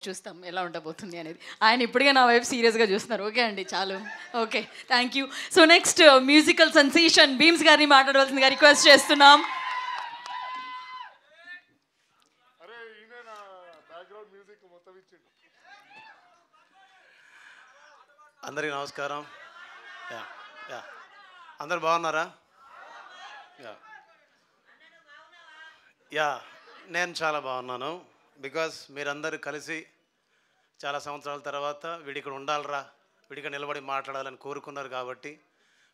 చూస్తాం ఎలా ఉండబోతుంది అనేది. ఆయన ఇప్పటికే నా వైపు సీరియస్గా చూస్తున్నారు. ఓకే అండి, చాలు. Okay, thank you. So next musical sensation Bheems గారిని మాట్లాడవలసిందిగా రిక్వెస్ట్ చేస్తున్నాం. అందరికీ నమస్కారం. యా యా అందరు బాగున్నారా? యా యా నేను చాలా బాగున్నాను. బికాస్ మీరందరూ కలిసి చాలా సంవత్సరాల తర్వాత వీడిక్కడ ఉండాలరా, వీడిక్కడ నిలబడి మాట్లాడాలని కోరుకున్నారు కాబట్టి,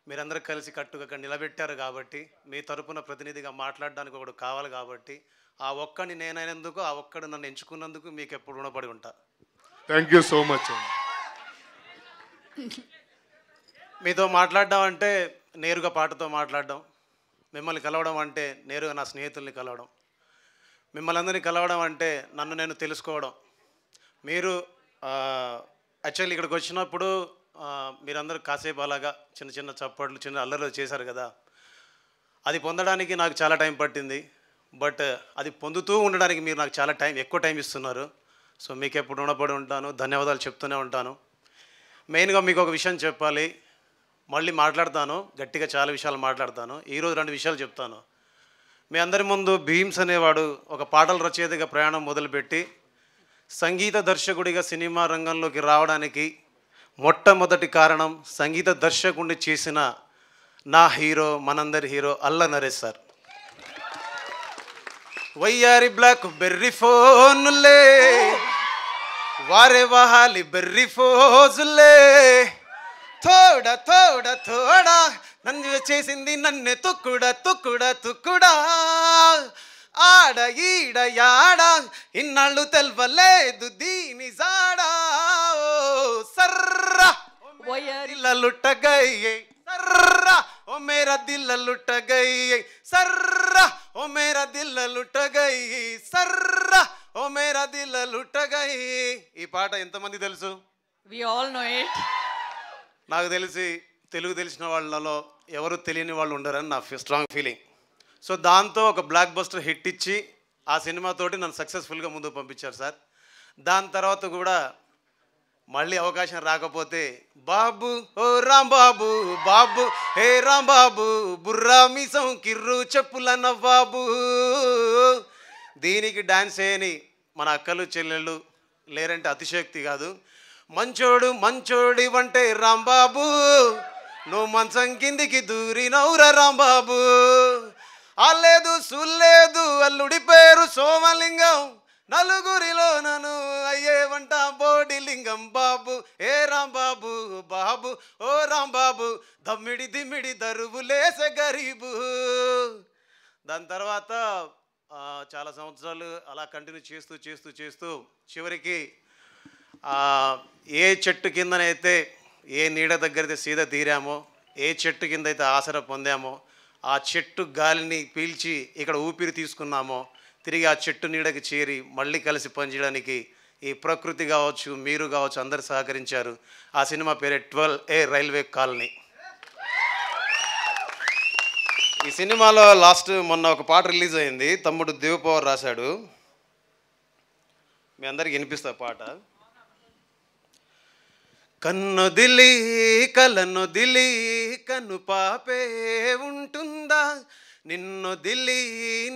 మీరందరూ కలిసి కట్టుగా ఇక్కడ నిలబెట్టారు కాబట్టి, మీ తరపున ప్రతినిధిగా మాట్లాడడానికి ఒకడు కావాలి కాబట్టి, ఆ ఒక్కడిని నేనైనందుకు, ఆ ఒక్కడు నన్ను ఎంచుకున్నందుకు మీకు ఎప్పుడు రుణపడి ఉంటా. Thank you so much. మీతో మాట్లాడడం అంటే నేరుగా పాటతో మాట్లాడడం, మిమ్మల్ని కలవడం అంటే నేరుగా నా స్నేహితుల్ని కలవడం, మిమ్మల్ని అందరినీ కలవడం అంటే నన్ను నేను తెలుసుకోవడం. మీరు యాక్చువల్లీ ఇక్కడికి వచ్చినప్పుడు మీరందరూ కాసేపు అలాగా చిన్న చిన్న చప్పట్లు, చిన్న అల్లర్లు చేశారు కదా, అది పొందడానికి నాకు చాలా టైం పట్టింది. బట్ అది పొందుతూ ఉండడానికి మీరు నాకు చాలా ఎక్కువ టైం ఇస్తున్నారు. సో మీకు ఎప్పుడు రుణపడి ఉంటాను, ధన్యవాదాలు చెప్తూనే ఉంటాను. మెయిన్గా మీకు ఒక విషయం చెప్పాలి, మళ్ళీ మాట్లాడతాను, గట్టిగా చాలా విషయాలు మాట్లాడతాను. ఈరోజు 2 విషయాలు చెప్తాను. మీ అందరి ముందు భీమ్స్ అనేవాడు ఒక పాటల రచయితగా ప్రయాణం మొదలుపెట్టి సంగీత దర్శకుడిగా సినిమా రంగంలోకి రావడానికి మొట్టమొదటి కారణం సంగీత దర్శకుడిని చేసిన నా హీరో, మనందరి హీరో అల్ల నరేష్ సార్. వయ్యారి బ్లాక్ బెర్రీ ఫోన్లే, వారే వహాలి బెర్రీ ఫోజులే, తోడ తోడ తోడ నన్ను చేసింది నన్నే తుక్కుడా తుక్కుడా తుక్కుడా, ఆడ ఈడ యాడ ఇన్నాళ్ళు తెల్వలేదు దీని జాడా, సర్రా దిల్ లుట్ట గయి, సర్రా ఓ మేరా దిల్ లుట్ట గయి, సర్రా ఓ మేరా దిల్ లుట్ట గయి, సర్రా ఓ మేరా దిల్ లుట్ట గయి. ఈ పాట ఎంతమంది తెలుసు? We all know it. నాకు తెలిసి తెలుగు తెలిసిన వాళ్ళలో ఎవరు తెలియని వాళ్ళు ఉండరని నా స్ట్రాంగ్ ఫీలింగ్. సో దాంతో ఒక బ్లాక్ బస్టర్ హిట్ ఇచ్చి ఆ సినిమాతోటి నన్ను సక్సెస్ఫుల్గా ముందుకు పంపించారు సార్. దాని తర్వాత కూడా మళ్ళీ అవకాశం రాకపోతే బాబు ఓ రాంబాబు, బాబు హే రాంబాబు, బుర్రా మీసం కిర్రు చెప్పుల నవ్వాబు, దీనికి డాన్స్ చేయని మన అక్కలు చెల్లెళ్ళు లేరంటే అతిశయోక్తి కాదు. మంచోడు మంచోడి వంటే రాంబాబు, నువ్వు మంచం కిందికి దూరినవురా రాంబాబు, అల్లేదు సుల్లేదు అల్లుడి పేరు సోమలింగం, నలుగురిలో నన్ను అయ్యేవంట బోడిలింగం, బాబు ఏ రాంబాబు, బాబు ఓ రాంబాబు, దమ్మిడి దిమ్మిడి దరువులేసే గరీబు. దాని తర్వాత చాలా సంవత్సరాలు అలా కంటిన్యూ చేస్తూ చేస్తూ చేస్తూ చివరికి ఏ చెట్టు కిందనైతే, ఏ నీడ దగ్గరైతే సీద తీరామో, ఏ చెట్టు కింద అయితే ఆసరా పొందామో, ఆ చెట్టు గాలిని పీల్చి ఇక్కడ ఊపిరి తీసుకున్నామో, తిరిగి ఆ చెట్టు నీడకి చేరి మళ్ళీ కలిసి పనిచేయడానికి ఈ ప్రకృతి కావచ్చు, మీరు కావచ్చు, అందరు సహకరించారు. ఆ సినిమా పేరే 12A రైల్వే కాలనీ. ఈ సినిమాలో లాస్ట్ మొన్న ఒక పాట రిలీజ్ అయింది, తమ్ముడు దేవపవర్ రాశాడు, మీ అందరికి వినిపిస్తా పాట. కన్నొదిలి కలనొదిలి కను పాపే ఉంటుందా, నిన్నొదిలి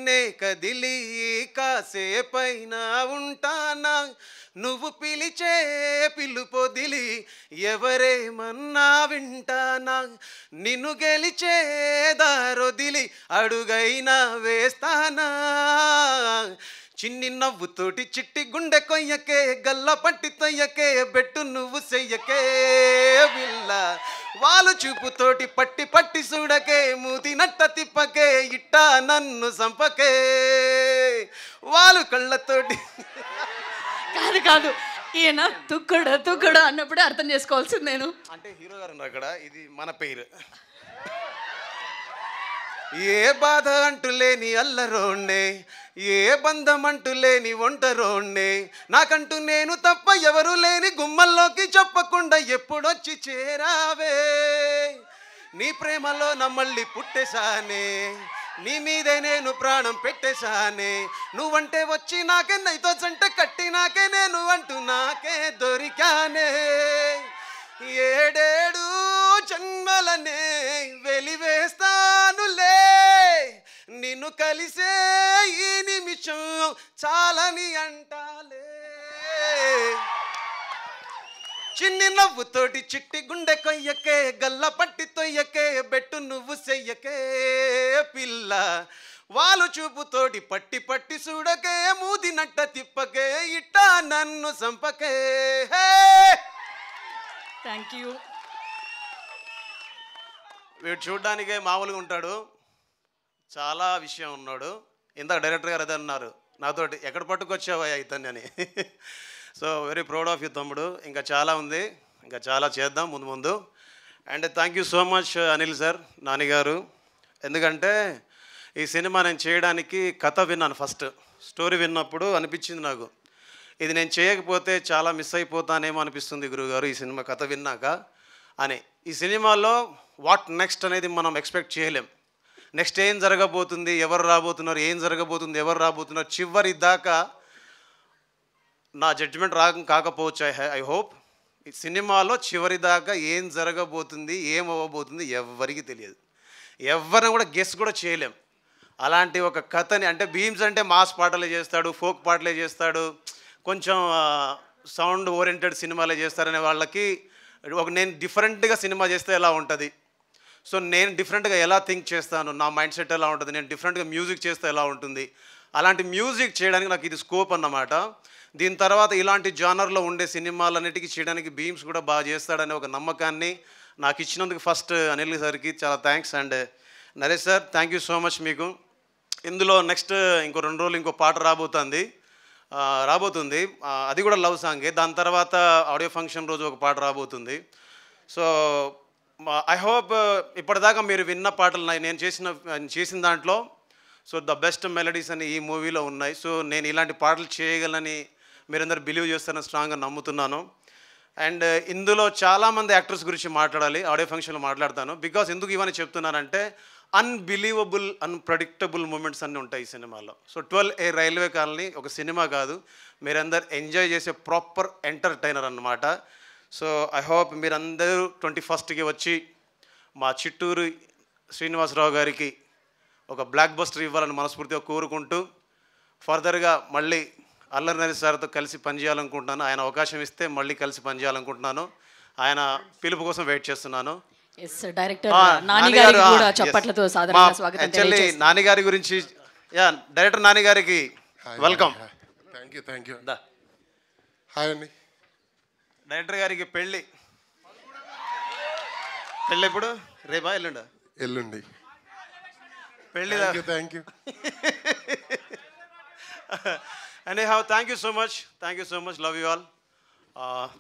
నే కదిలి కాసేపైన ఉంటానా, నువ్వు పిలిచే పిలుపొదిలి ఎవరేమన్నా వింటానా, నిన్ను గెలిచే దారొదిలి అడుగైనా వేస్తానా, చిన్ని నవ్వుతోటి చిట్టి గుండె కొయ్యకే, గల్ల పట్టి తొయ్యకే, బెట్టు నువ్వు చెయ్యకే విల్ల, వాళ్ళు చూపుతోటి పట్టి పట్టి చూడకే, మూతి నట్ట తిప్పకే, ఇట్టా నన్ను సంపకే, వాళ్ళు కళ్ళతోటి. కాదు కాదు, ఈయన తుక్కుడు తుక్కుడు అన్నప్పుడే అర్థం చేసుకోవాల్సింది నేను. అంటే హీరో గారు ఉన్నారు అక్కడ, ఇది మన పేరు. ఏ బాధ అంటూ లేని అల్లరోండే, ఏ బంధం అంటూ లేని ఒంటరోండే, నాకంటూ నేను తప్ప ఎవరు లేని గుమ్మల్లోకి చెప్పకుండా ఎప్పుడొచ్చి చేరావే, నీ ప్రేమలో నా మళ్ళీ పుట్టేశానే, నీ మీదే నేను ప్రాణం పెట్టేశానే, నువ్వంటే వచ్చి నాకే నైతో జంట కట్టి నాకే నేను అంటూ నాకే దొరికానే. ఏడేడు జన్మలనే వెలివేస్తానులే, నిన్ను కలిసే ఈ నిమిషం చాలని అంటాలే. చిన్ని నవ్వుతోటి చిట్టి గుండె కొయ్యకే, గల్ల పట్టి తొయ్యకే, బెట్టు నువ్వు చెయ్యకే పిల్ల. వాళ్ళు చూపుతోటి పట్టి పట్టి చూడకే, మూది నట్ట తిప్పకే, ఇట్టా నన్ను సంపకే. Thank you. వీడు చూడ్డానికే మామూలుగా ఉంటాడు, చాలా విషయం ఉన్నాడు. ఇందాక డైరెక్టర్ గారు అదే అన్నారు నాతోటి, ఎక్కడ పట్టుకొచ్చావా ఇతన్ని అని. So very proud of you తమ్ముడు. ఇంకా చాలా ఉంది, ఇంకా చాలా చేద్దాం ముందు ముందు. And thank you so much Anil sir, నానిగారు. ఎందుకంటే ఈ సినిమా నేను చేయడానికి కథ విన్నాను, ఫస్ట్ స్టోరీ విన్నప్పుడు అనిపించింది నాకు, ఇది నేను చేయకపోతే చాలా మిస్ అయిపోతానేమో అనిపిస్తుంది గురువుగారు ఈ సినిమా కథ విన్నాక అని. ఈ సినిమాలో వాట్ నెక్స్ట్ అనేది మనం ఎక్స్పెక్ట్ చేయలేం. నెక్స్ట్ ఏం జరగబోతుంది, ఎవరు రాబోతున్నారు, ఏం జరగబోతుంది, ఎవరు రాబోతున్నారు, చివరి దాకా నా జడ్జిమెంట్ కాకపోవచ్చు. ఐ హోప్ ఈ సినిమాలో చివరి దాకా ఏం జరగబోతుంది, ఏం అవ్వబోతుంది ఎవరికి తెలియదు, ఎవరిని కూడా గెస్ కూడా చేయలేం. అలాంటి ఒక కథని, అంటే భీమ్స్ అంటే మాస్ పాటలే చేస్తాడు, ఫోక్ పాటలే చేస్తాడు, కొంచెం సౌండ్ ఓరియంటెడ్ సినిమాలే చేస్తారనే వాళ్ళకి నేను డిఫరెంట్గా సినిమా చేస్తే ఎలా ఉంటుంది, సో నేను డిఫరెంట్గా ఎలా థింక్ చేస్తాను, నా మైండ్ సెట్ ఎలా ఉంటుంది, నేను డిఫరెంట్గా మ్యూజిక్ చేస్తే ఎలా ఉంటుంది, అలాంటి మ్యూజిక్ చేయడానికి నాకు ఇది స్కోప్ అన్నమాట. దీని తర్వాత ఇలాంటి జానర్లో ఉండే సినిమాలన్నిటికీ చేయడానికి భీమ్స్ కూడా బాగా చేస్తాడనే ఒక నమ్మకాన్ని నాకు ఇచ్చినందుకు ఫస్ట్ అనిల్ సార్కి చాలా thanks. And Naresh sir thank you so much మీకు. ఇందులో నెక్స్ట్ ఇంకో 2 రోజులు ఇంకో పాట రాబోతుంది, అది కూడా లవ్ సాంగే. దాని తర్వాత ఆడియో ఫంక్షన్ రోజు ఒక పాట రాబోతుంది. సో ఐ హోప్ ఇప్పటిదాకా మీరు విన్న పాటలు నేను చేసిన దాంట్లో సో ద బెస్ట్ మెలడీస్ అని ఈ మూవీలో ఉన్నాయి. సో నేను ఇలాంటి పాటలు చేయగలని మీరందరూ బిలీవ్ చేస్తారని స్ట్రాంగ్గా నమ్ముతున్నాను. అండ్ ఇందులో చాలామంది యాక్టర్స్ గురించి మాట్లాడాలి, ఆడియో ఫంక్షన్లో మాట్లాడతాను. బికాస్ ఎందుకు ఇవన్నీ చెప్తున్నానంటే అన్బిలీవబుల్ అన్ప్రెడిక్టబుల్ మూమెంట్స్ అన్నీ ఉంటాయి ఈ సినిమాలో. సో 12A రైల్వే కాలనీ ఒక సినిమా కాదు, మీరందరూ ఎంజాయ్ చేసే ప్రాపర్ ఎంటర్టైనర్ అన్నమాట. సో ఐ హోప్ మీరందరూ 21st వచ్చి మా చిట్టూరు శ్రీనివాసరావు గారికి ఒక బ్లాక్ బస్టర్ ఇవ్వాలని మనస్ఫూర్తిగా కోరుకుంటూ, ఫర్దర్గా మళ్ళీ అల్లరి నరేష్ సార్తో కలిసి పనిచేయాలనుకుంటున్నాను. ఆయన అవకాశం ఇస్తే మళ్ళీ కలిసి పనిచేయాలనుకుంటున్నాను. ఆయన పిలుపు కోసం వెయిట్ చేస్తున్నాను. డైరెక్టర్ నానిగారికి కూడా చప్పట్లతో సాధారణంగా స్వాగతం తెలియజేస్తున్నాను. నానిగారి గురించి డైరెక్టర్ నానిగారికి వెల్కమ్. Thank you. హాయ్ అండి. డైరెక్టర్ గారికి పెళ్ళి ఎప్పుడు, రేపా ఎల్లుండి పెళ్ళి. Thank you. Anyhow, thank you so much, love you all,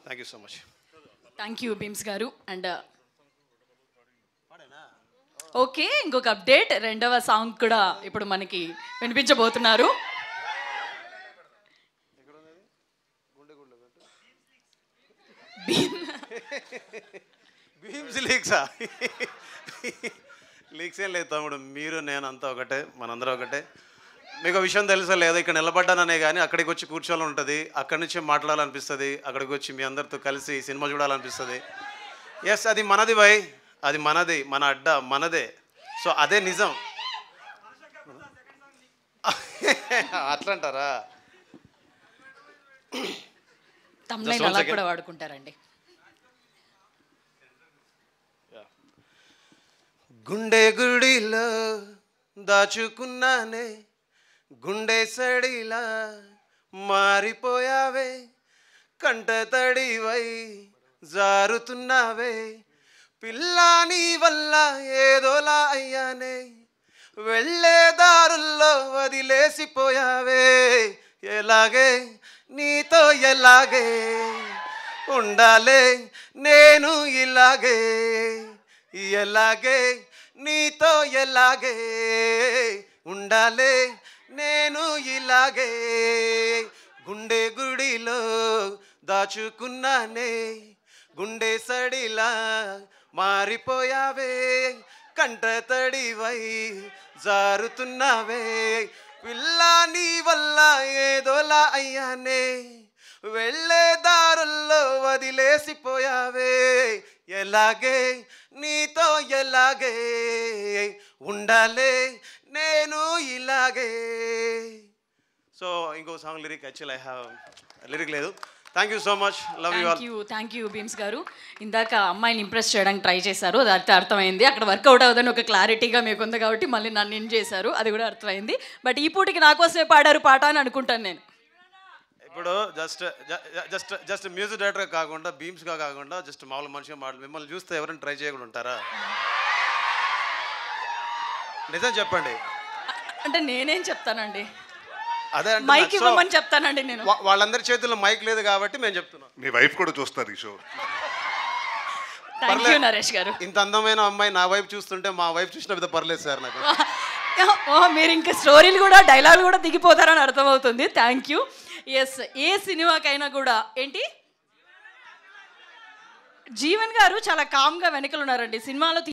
thank you so much. Thank you Bheems గారు. అండ్ ఓకే, ఇంకొక అప్డేట్, 2వ సాంగ్ కూడా ఇప్పుడు మనకి వినిపించబోతున్నారు. భీమ్స్ లీక్స్ ఏం లేదు తమ్ముడు, మీరు నేను అంతా ఒకటే, మనందరం ఒకటే. మీకు విషయం తెలుసా లేదా, ఇక్కడ నిలబడ్డాననే కానీ అక్కడికి వచ్చి కూర్చోవాలని ఉంటుంది, అక్కడి నుంచి మాట్లాడాలనిపిస్తుంది, అక్కడికి వచ్చి మీ అందరితో కలిసి సినిమా చూడాలనిపిస్తుంది. ఎస్, అది మనది భయ్, అది మనది, మన అడ్డ మనదే. సో అదే నిజం. అట్లా అంటారా? తమ్నైల్ అలా కూడా వాడుకుంటారండి. గుండె గుడిలో దాచుకున్నానే, గుండె సడిలా మారిపోయావే, కంట తడివై జారుతున్నావే, పిల్లాని వల్ల ఏదోలా అయ్యానే, వెళ్ళే దారుల్లో వదిలేసిపోయావే, ఎలాగే నీతో ఎలాగే ఉండాలే నేను ఇలాగే, ఎలాగే నీతో ఎలాగే ఉండాలే నేను ఇలాగే, గుండె గుడిలో దాచుకున్నానే, గుండె సడిలా మారిపోయావే, కంట తడివై జారుతున్నావే పిల్ల నీ వల్ల ఏదోలా అయ్యానే వెళ్ళే దారుల్లో వదిలేసిపోయావే ఎలాగే నీతో ఎలాగే ఉండాలే నేను ఇలాగే. సో ఇంకో song lyric actual I have lyric లేదు. Thank you so much, love you all. Thank you Bheems గారు. ఇందాక అమ్మాయిని ఇంప్రెస్ చేయడానికి ట్రై చేశారు, అది అయితే అర్థమైంది. అక్కడ వర్కౌట్ అవుదని ఒక క్లారిటీగా మీకు ఉంది కాబట్టి మళ్ళీ నన్ను ఇన్ చేశారు, అది కూడా అర్థమైంది. బట్ ఈ పూటకి నా కోసమే పాడారు పాట అని అనుకుంటాను నేను. ఇప్పుడు జస్ట్ మ్యూజిక్ డైరెక్టర్గా కాకుండా బీమ్స్గా కాకుండా జస్ట్ మామూలు మనిషిగా మాటలు మిమ్మల్ని చూస్తే ఎవరైనా ట్రై చేయకుండా ఉంటారా? నిజం చెప్పండి. అంటే నేనేం చెప్తానండి, అదే మైక్ ఇవ్వమని చెప్తానండి నేను. వాళ్ళందరి చేతుల్లో మైక్ లేదు కాబట్టి మేము చెప్తున్నాం. మీ వైఫ్ కూడా చూస్తారు ఈ షో. థ్యాంక్ యూ నరేష్ గారు. ఇంత అందమైన అమ్మాయి నా వైపు చూస్తుంటే మా వైపు చూసిన విధంగా పర్లేదు సార్ నాకు. మీరు ఇంకా స్టోరీలు కూడా డైలాగులు కూడా దిగిపోతారని అర్థమవుతుంది. Thank you. ఎస్, ఏ సినిమాకైనా కూడా ఏంటి జీవన్ గారు చాలా కామ్గా వెనకలు ఉన్నారండి సినిమాలో.